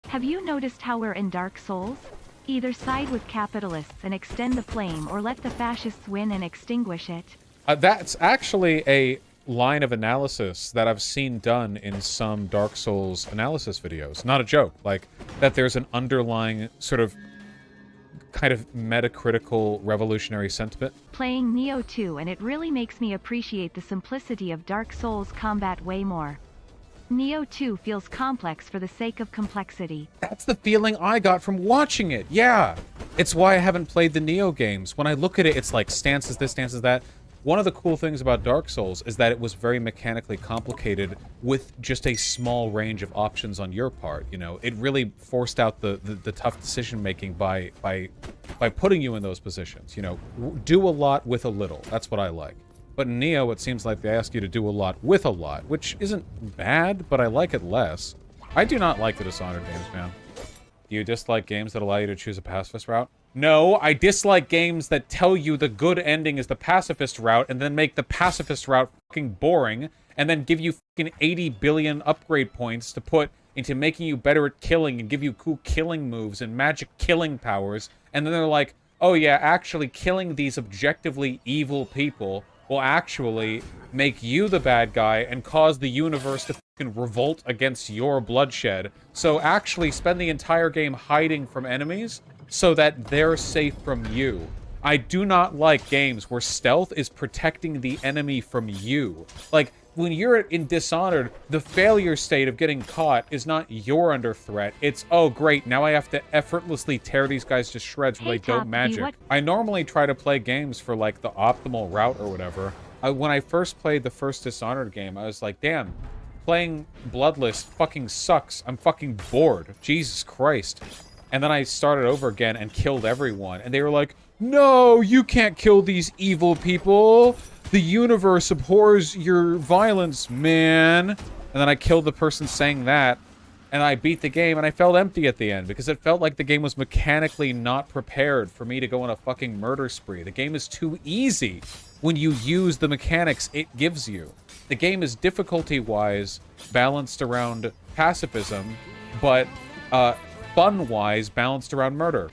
Have you noticed how we're in Dark Souls? Either side with capitalists and extend the flame, or let the fascists win and extinguish it. That's actually a line of analysis that I've seen done in some Dark Souls analysis videos. Not a joke. Like, that there's an underlying sort of kind of metacritical revolutionary sentiment. Playing Nioh 2, and it really makes me appreciate the simplicity of Dark Souls combat way more. Nioh 2 feels complex for the sake of complexity. That's the feeling I got from watching it, yeah! It's why I haven't played the Nioh games. When I look at it, it's like, stances this, stances that. One of the cool things about Dark Souls is that it was very mechanically complicated with just a small range of options on your part, you know? It really forced out the tough decision-making by putting you in those positions, you know? Do a lot with a little. That's what I like. But in Nioh, it seems like they ask you to do a lot with a lot, which isn't bad, but I like it less. I do not like the Dishonored games, man. Do you dislike games that allow you to choose a pacifist route? No, I dislike games that tell you the good ending is the pacifist route and then make the pacifist route fucking boring and then give you fucking 80 billion upgrade points to put into making you better at killing and give you cool killing moves and magic killing powers. And then they're like, oh yeah, actually killing these objectively evil people will actually make you the bad guy and cause the universe to fucking revolt against your bloodshed. So actually spend the entire game hiding from enemies so that they're safe from you. I do not like games where stealth is protecting the enemy from you. Like, when you're in Dishonored, the failure state of getting caught is not you're under threat. It's, oh great, now I have to effortlessly tear these guys to shreds with dope magic. I normally try to play games for, like, the optimal route or whatever. When I first played the first Dishonored game, I was like, damn, playing Bloodless fucking sucks. I'm fucking bored. Jesus Christ. And then I started over again and killed everyone. And they were like, no, you can't kill these evil people. The universe abhors your violence, man. And then I killed the person saying that. And I beat the game and I felt empty at the end. Because it felt like the game was mechanically not prepared for me to go on a fucking murder spree. The game is too easy when you use the mechanics it gives you. The game is difficulty-wise balanced around pacifism. But, fun-wise balanced around murder.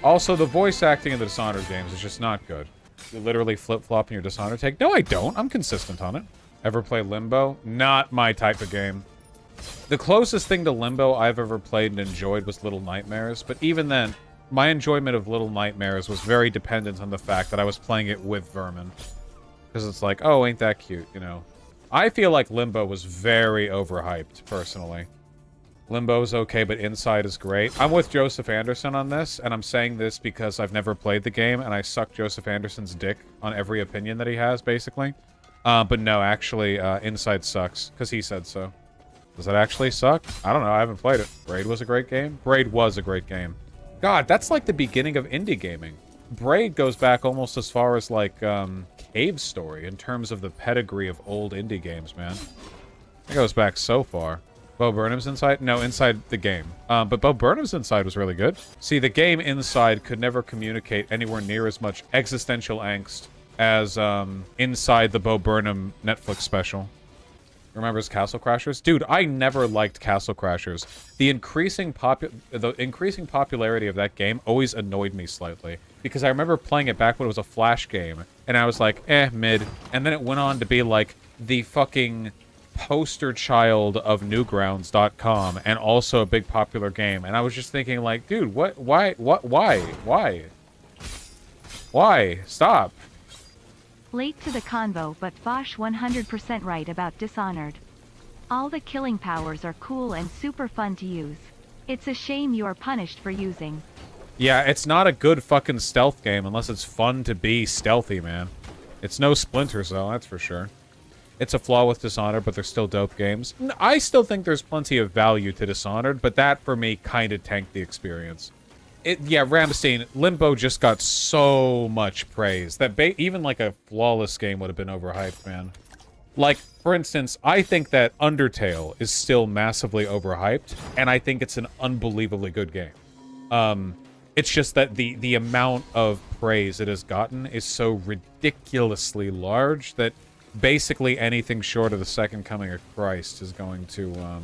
Also, the voice acting in the Dishonored games is just not good. You literally flip-flop in your Dishonored take. No, I don't. I'm consistent on it. Ever play Limbo? Not my type of game. The closest thing to Limbo I've ever played and enjoyed was Little Nightmares, but even then, my enjoyment of Little Nightmares was very dependent on the fact that I was playing it with vermin. Because it's like, oh, ain't that cute, you know? I feel like Limbo was very overhyped, personally. Limbo's okay, but Inside is great. I'm with Joseph Anderson on this, and I'm saying this because I've never played the game, and I suck Joseph Anderson's dick on every opinion that he has, basically. But no, actually, Inside sucks, because he said so. Does it actually suck? I don't know, I haven't played it. Braid was a great game? Braid was a great game. God, that's like the beginning of indie gaming. Braid goes back almost as far as, like, Cave Story, in terms of the pedigree of old indie games, man. It goes back so far. Bo Burnham's Inside? No, Inside the game. But Bo Burnham's Inside was really good. See, the game Inside could never communicate anywhere near as much existential angst as Inside the Bo Burnham Netflix special. Remembers Castle Crashers? Dude, I never liked Castle Crashers. The increasing popularity of that game always annoyed me slightly. Because I remember playing it back when it was a Flash game. And I was like, mid. And then it went on to be like the fucking poster child of Newgrounds.com and also a big popular game. And I was just thinking like, dude, why? Stop. Late to the convo, but Vaush 100% right about Dishonored. All the killing powers are cool and super fun to use. It's a shame you are punished for using. Yeah, it's not a good fucking stealth game unless it's fun to be stealthy, man. It's no Splinter Cell, that's for sure. It's a flaw with Dishonored, but they're still dope games. I still think there's plenty of value to Dishonored, but that, for me, kind of tanked the experience. Yeah, Ramstein, Limbo just got so much praise that even, like, a flawless game would have been overhyped, man. Like, for instance, I think that Undertale is still massively overhyped, and I think it's an unbelievably good game. It's just that the amount of praise it has gotten is so ridiculously large that basically anything short of the second coming of Christ is going to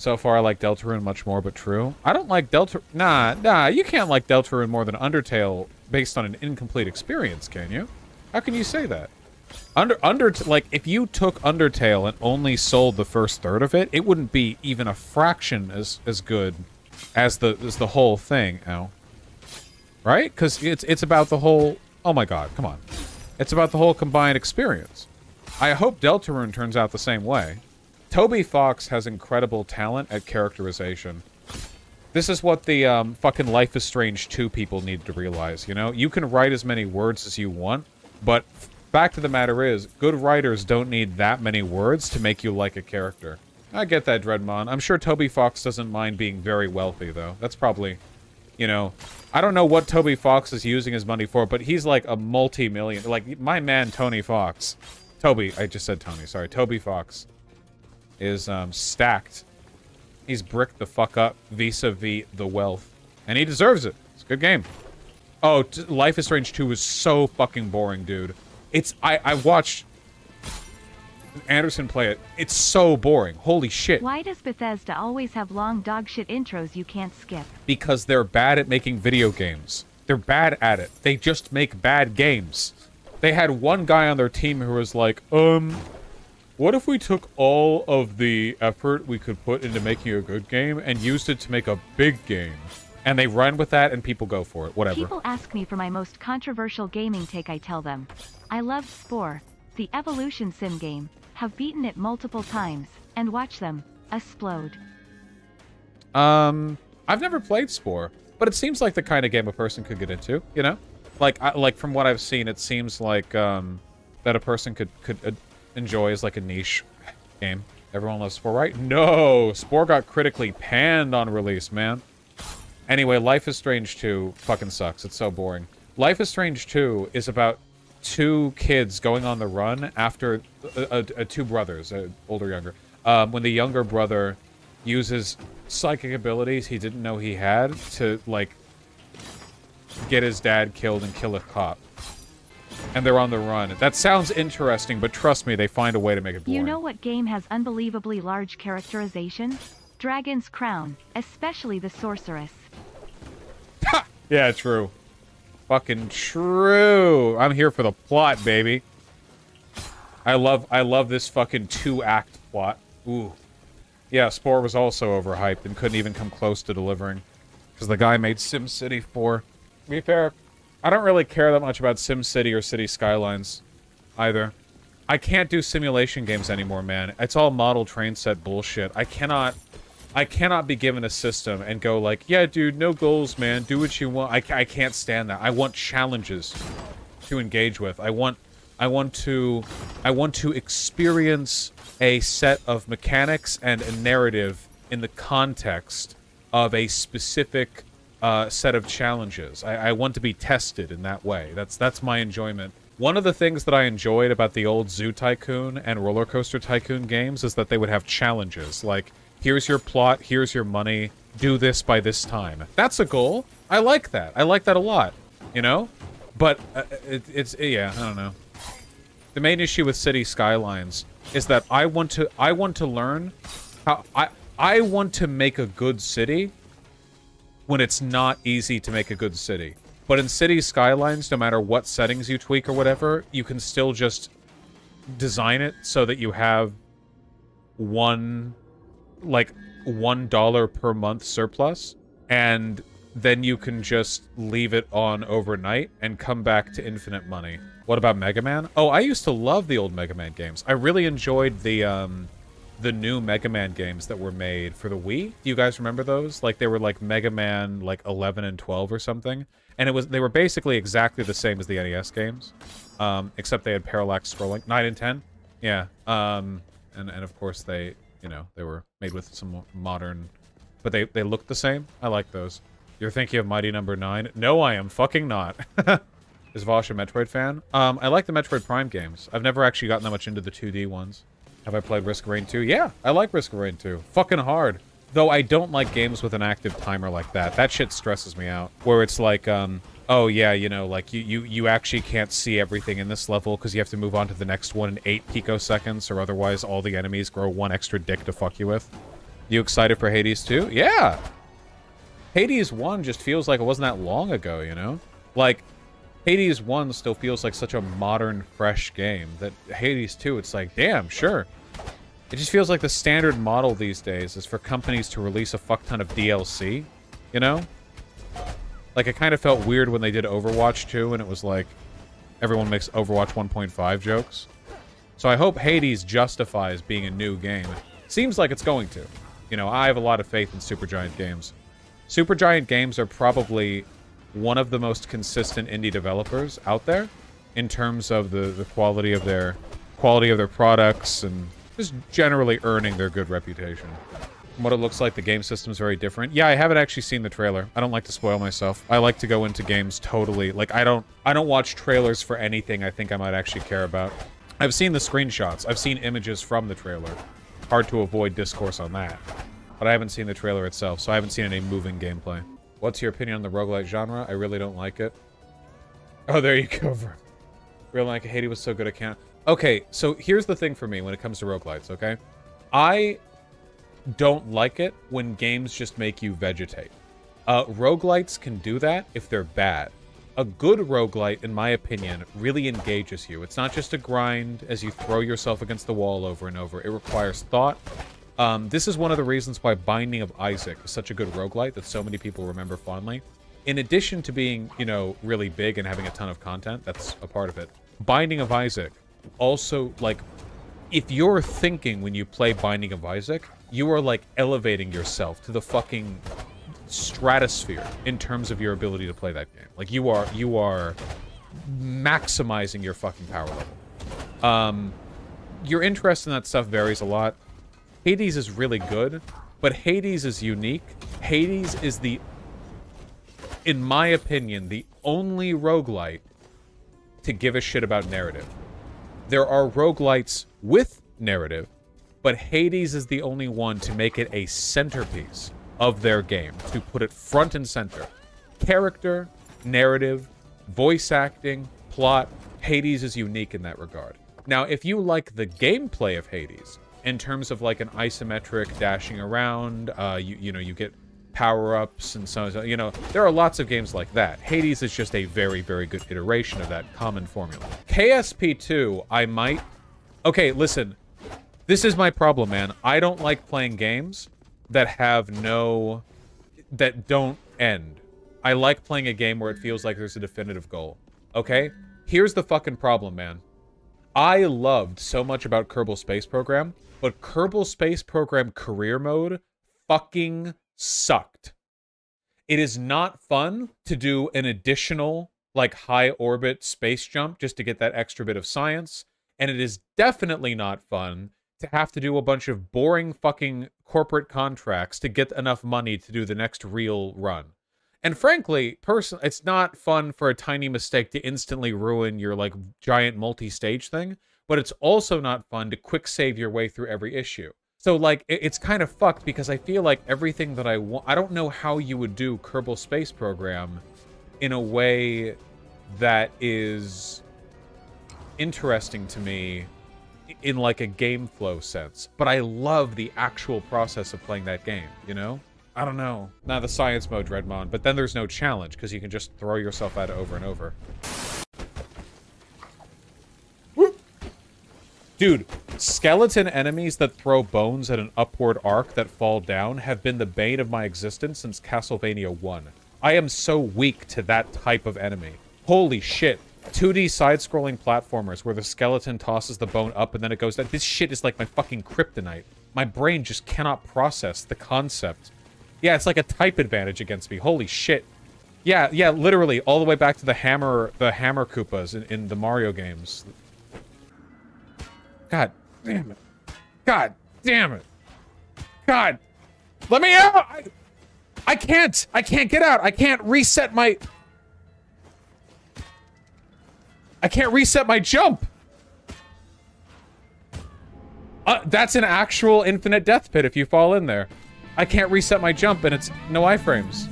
So far, I like Deltarune much more, but true. I don't like Nah, you can't like Deltarune more than Undertale based on an incomplete experience, can you? How can you say that? Like, if you took Undertale and only sold the first third of it, it wouldn't be even a fraction as good as the whole thing. Ow. Right? Because it's about the whole... Oh my god, come on. It's about the whole combined experience. I hope Deltarune turns out the same way. Toby Fox has incredible talent at characterization. This is what the fucking Life is Strange 2 people need to realize, you know? You can write as many words as you want, but fact of the matter is, good writers don't need that many words to make you like a character. I get that, Dreadmon. I'm sure Toby Fox doesn't mind being very wealthy, though. That's probably, you know... I don't know what Toby Fox is using his money for, but he's like a multi-million... Like, my man Tony Fox... Toby, I just said Tony, sorry. Toby Fox is stacked. He's bricked the fuck up vis-a-vis the wealth. And he deserves it. It's a good game. Oh, Life is Strange 2 is so fucking boring, dude. It's... I watched Anderson play it. It's so boring. Holy shit. Why does Bethesda always have long dogshit intros you can't skip? Because they're bad at making video games. They're bad at it. They just make bad games. They had one guy on their team who was like, what if we took all of the effort we could put into making a good game and used it to make a big game? And they run with that and people go for it. Whatever. People ask me for my most controversial gaming take. I tell them, I loved Spore, the evolution sim game, have beaten it multiple times, and watch them explode. I've never played Spore, but it seems like the kind of game a person could get into, you know? Like from what I've seen, it seems like that a person could enjoy as like a niche game. Everyone loves Spore, right? No! Spore got critically panned on release, man. Anyway, Life is Strange 2 fucking sucks. It's so boring. Life is Strange 2 is about two kids going on the run after two brothers, older, younger. When the younger brother uses psychic abilities he didn't know he had to, like, get his dad killed and kill a cop. And they're on the run. That sounds interesting, but trust me, they find a way to make it boring. You know what game has unbelievably large characterization? Dragon's Crown, especially the sorceress. Ha! Yeah, true. Fucking true. I'm here for the plot, baby. I love this fucking 2-act plot. Ooh. Yeah, Spore was also overhyped and couldn't even come close to delivering. Because the guy made SimCity 4. To be fair, I don't really care that much about SimCity or City Skylines either. I can't do simulation games anymore, man. It's all model train set bullshit. I cannot be given a system and go like, yeah, dude, no goals, man. Do what you want. I can't stand that. I want challenges to engage with. I want to experience a set of mechanics and a narrative in the context of a specific set of challenges. I want to be tested in that way. That's my enjoyment. One of the things that I enjoyed about the old Zoo Tycoon and Roller Coaster Tycoon games is that they would have challenges. Like, here's your plot, here's your money, do this by this time. That's a goal. I like that. I like that a lot, you know? But yeah, I don't know. The main issue with City Skylines is that I want to learn how I want to make a good city when it's not easy to make a good city. But in City Skylines, no matter what settings you tweak or whatever, you can still just design it so that you have $1 per month surplus, and then you can just leave it on overnight and come back to infinite money. What about Mega Man? Oh, I used to love the old Mega Man games. I really enjoyed the new Mega Man games that were made for the Wii. Do you guys remember those? Like, they were like Mega Man like 11 and 12 or something. And they were basically exactly the same as the NES games. Except they had parallax scrolling. 9 and 10? Yeah. And of course they, you know, they were made with some modern... But they looked the same? I like those. You're thinking of Mighty Number 9? No, I am fucking not. Is Vaush a Metroid fan? I like the Metroid Prime games. I've never actually gotten that much into the 2D ones. Have I played Risk of Rain 2? Yeah, I like Risk of Rain 2. Fucking hard. Though I don't like games with an active timer like that. That shit stresses me out. Where it's like, oh yeah, you know, like you actually can't see everything in this level because you have to move on to the next one in 8 picoseconds, or otherwise all the enemies grow 1 extra dick to fuck you with. You excited for Hades 2? Yeah! Hades 1 just feels like it wasn't that long ago, you know? Like, Hades 1 still feels like such a modern, fresh game that Hades 2, it's like, damn, sure. It just feels like the standard model these days is for companies to release a fuck ton of DLC, you know? Like, it kind of felt weird when they did Overwatch 2, and it was like, everyone makes Overwatch 1.5 jokes. So I hope Hades justifies being a new game. Seems like it's going to. You know, I have a lot of faith in Supergiant Games. Supergiant Games are probably one of the most consistent indie developers out there in terms of the quality of their products and just generally earning their good reputation. From what it looks like, the game system's very different. Yeah, I haven't actually seen the trailer. I don't like to spoil myself. I like to go into games totally... Like, I don't watch trailers for anything I think I might actually care about. I've seen the screenshots. I've seen images from the trailer. Hard to avoid discourse on that. But I haven't seen the trailer itself, so I haven't seen any moving gameplay. What's your opinion on the roguelite genre? I really don't like it. Oh, there you go. Real like Hades was so good at count. Okay, so here's the thing for me when it comes to roguelites, okay? I don't like it when games just make you vegetate. Roguelites can do that if they're bad. A good roguelite, in my opinion, really engages you. It's not just a grind as you throw yourself against the wall over and over. It requires thought. This is one of the reasons why Binding of Isaac is such a good roguelite that so many people remember fondly. In addition to being, you know, really big and having a ton of content, that's a part of it. Binding of Isaac also, like, if you're thinking when you play Binding of Isaac, you are, like, elevating yourself to the fucking stratosphere in terms of your ability to play that game. Like, you are maximizing your fucking power level. Your interest in that stuff varies a lot. Hades is really good, but Hades is unique. Hades is in my opinion, the only roguelite to give a shit about narrative. There are roguelites with narrative, but Hades is the only one to make it a centerpiece of their game, to put it front and center. Character, narrative, voice acting, plot, Hades is unique in that regard. Now, if you like the gameplay of Hades, in terms of like an isometric dashing around, you know, you get power-ups and so on, you know, there are lots of games like that. Hades is just a very, very good iteration of that common formula. KSP2, I might... Okay, listen. This is my problem, man. I don't like playing games that have no... that don't end. I like playing a game where it feels like there's a definitive goal. Okay? Here's the fucking problem, man. I loved so much about Kerbal Space Program, but Kerbal Space Program Career Mode fucking sucked. It is not fun to do an additional, like, high orbit space jump just to get that extra bit of science, and it is definitely not fun to have to do a bunch of boring fucking corporate contracts to get enough money to do the next real run. And frankly, it's not fun for a tiny mistake to instantly ruin your, like, giant multi-stage thing, but it's also not fun to quick save your way through every issue. So, like, it's kind of fucked because I feel like everything that I want... I don't know how you would do Kerbal Space Program in a way that is interesting to me in, like, a game flow sense. But I love the actual process of playing that game, you know? I don't know. Now, the science mode, Dreadmon, but then there's no challenge because you can just throw yourself at it over and over. Dude, skeleton enemies that throw bones at an upward arc that fall down have been the bane of my existence since Castlevania 1. I am so weak to that type of enemy. Holy shit. 2D side-scrolling platformers where the skeleton tosses the bone up and then it goes down. This shit is like my fucking kryptonite. My brain just cannot process the concept. Yeah, it's like a type advantage against me. Holy shit. Yeah, literally, all the way back to the hammer Koopas in the Mario games. God damn it. God damn it. God. Let me out! I can't get out! I can't reset my... I can't reset my jump! That's an actual infinite death pit if you fall in there. I can't reset my jump and it's no iframes.